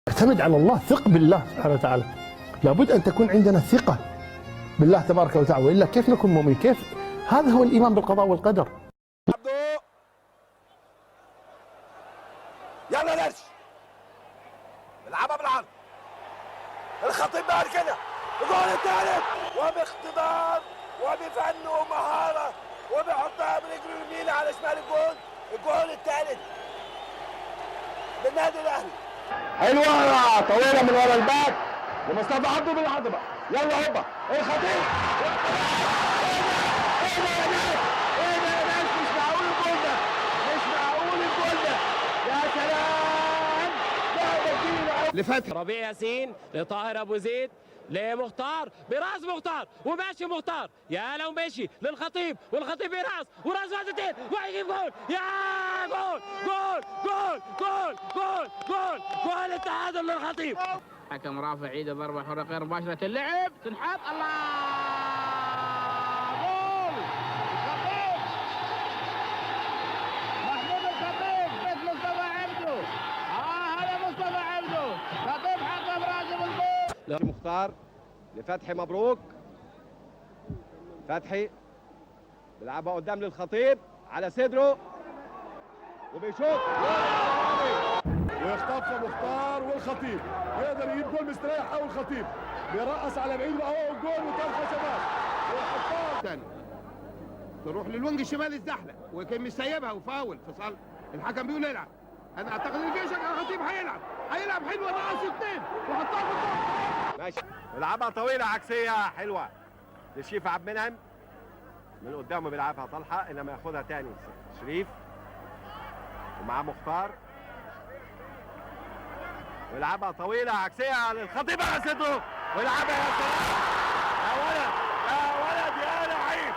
اعتمد على الله، ثق بالله سبحانه وتعالى. لابد أن تكون عندنا ثقة بالله تبارك وتعالى، وإلا كيف نكون مؤمن؟ كيف؟ هذا هو الإيمان بالقضاء والقدر. عبدو يلا نرش العبها بالعرض. الخطيب بعد كده الجول الثالث، وباقتدار وبفن ومهارة، وبيحطها برجله اليمين على شمال الجول الثالث للنادي الاهلي. حلوه طويله من ورا الباك ومصطفى عبده بالعضبه. يلا هوبا الخطيب. ايه ده يا ناس؟ ايه ده يا ناس؟ مش معقول الجول ده، مش معقول الجول ده. يا سلام، لعبه كبيره لفتحي ربيع ياسين لطاهر ابو زيد لمختار، براس مختار وماشي مختار، يا لو ماشي للخطيب والخطيب براس وراس واحدتين وهيجيب جول. يا جول جول جول جول جول جول جول التعادل للخطيب. حكم رافع عيد ضربه حره غير مباشره، اللعب تنحط. الله جول الخطيب محمود الخطيب بس مصطفى عبده. هذا مصطفى عبده خطيب حقه براسه بالجول. مختار لفتحي، مبروك فتحي بيلعبها قدام للخطيب على صدره وبيشوط ويخطفها مختار، والخطيب يقدر يجيب جول مستريح. او الخطيب بيرقص على بعيد اهو الجول وطلعه شباب ويحطها ثاني تروح للوينج الشمال الزحله وكان مش سايبها وفاول في صالح الحكم. بيقول يلعب. انا اعتقد ان في شك الخطيب هيلعب حلوه ناقص 2 وحطها في الجول. ماشي بيلعبها طويله عكسيه حلوه لشريف عبد المنعم، من قدامه بيلعبها طلحه انما ياخدها تاني شريف ومعاه مختار. ويلعبها طويله عكسيه للخطيب على صدره ويلعبها. يا سلام يا ولد يا ولد يا لعيب،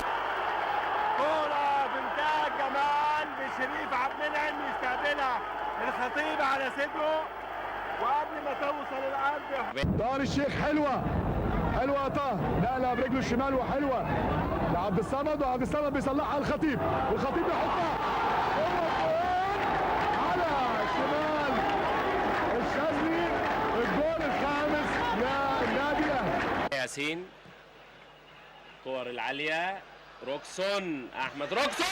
كوره بمنتهى الجمال بشريف عبد المنعم يستقبلها الخطيب على صدره وقبل ما توصل الارض. طاهر الشيخ حلوه يا طاهر، نقلها برجله الشمال وحلوه لعبد الصمد، وعبد الصمد بيصلحها على الخطيب والخطيب بيحطها على شمال الشاذلي. الجول الخامس للنادي الاهلي. ياسين كور العاليه، روكسون احمد روكسون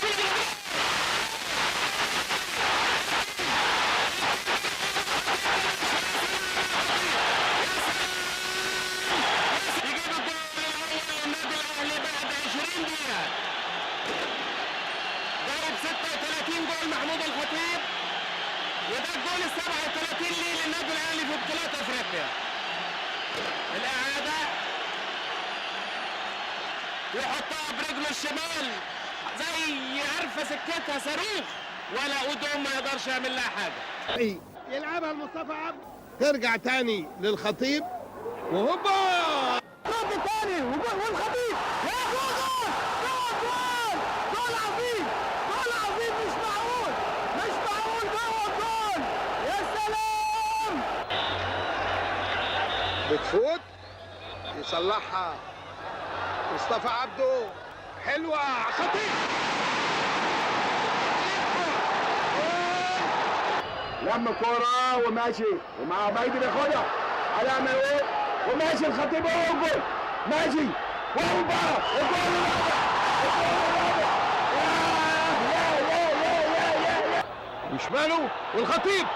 محمود الخطيب، وده الجول ال 37 ليه للنادي الاهلي في بطولات افريقيا. الاعاده يحطها برجله الشمال زي عارفه سكتها صاروخ، ولا قدوم ما يقدرش يعمل لها حاجه. يلعبها لمصطفى عبد، ترجع تاني للخطيب وهوبا رد تاني والخطيب يا جول جول عظيم، جول عظيم مش معقول جوه الجول. يا سلام، بتفوت يصلحها مصطفى عبده، حلوه خطيب لم كوره وماشي ومع عبيد بياخدها على امل وماشي الخطيب اهو الجول ماشي وهوبا الجول وشماله والخطيب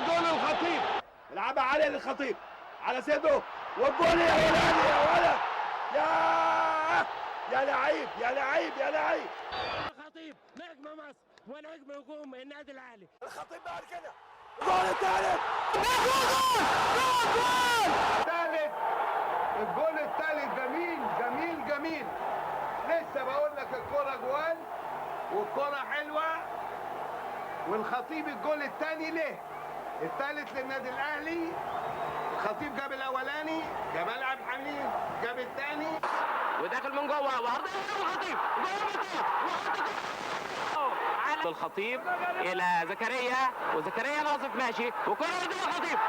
جول الخطيب لعبها عاليه للخطيب على صدره والجول. يا ولد يا ولد يا لعيب يا لعيب يا لعيب. الخطيب نجم مصر ونجم هجوم النادي الاهلي. الخطيب بعد كده الجول الثالث. الجول الثالث جميل. لسه بقول لك الكرة جوال والكرة حلوة، والخطيب الجول الثاني ليه؟ الثالث للنادي الاهلي. الخطيب جاب الاولاني، جمال عبد الحميد جاب الثاني وداخل من جوه وعرض الخطيب على الخطيب الى زكريا، وزكريا ناصف ماشي وكره الخطيب